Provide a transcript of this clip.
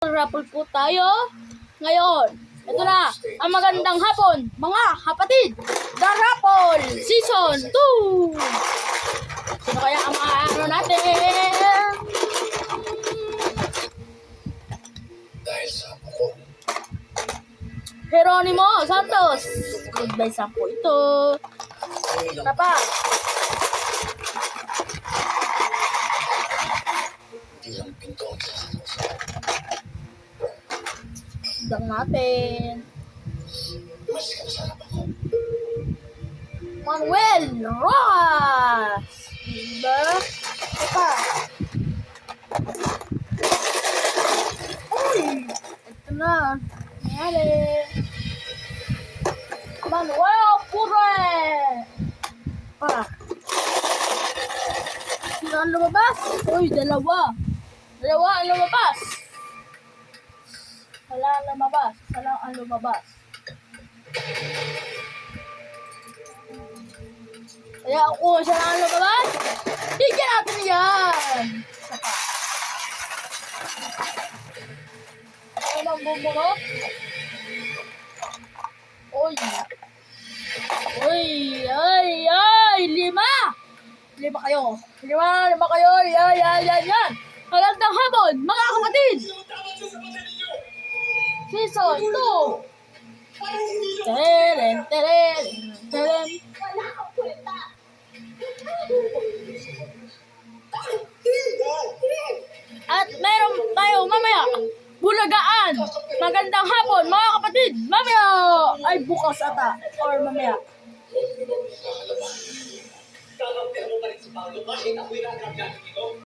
Raffle po tayo ngayon. Ito na ang magandang hapon, mga kapatid. The Raffle Season 2. Sino kaya ang mga ano natin? Dahil sa ako, Jeronimo Santos. Goodbye sa po ito. Tara pa. hindi lang pinto ang sasakot. Dang natin. Mas kasarap ako. Manuel Rojas. Diba? Ito pa. Uy! Ito na. Nangyari. Manuel Pure. Pa. Sino ang lumabas? Uy, dalawa. Dalawa ang lumabas. Wala ang lumabas. Isa lang ang lumabas. Kaya kung siya lang ang lumabas, bigyan natin yan. Isa pa. Ano bang bumulot? Uy. Uy. Ay. Ay. Lima kayo. Lima kayo. Yan. Magandang hapon, mga kapatid. Season 2. Teren. At meron tayo mamaya bulagaan. Magandang hapon, mga kapatid. Mamaya ay bukas ata or mamaya. Huwag mo ba kakalabanin? Kakampihan mo pa rin si Paolo kahit ako'y nagrabyan ito.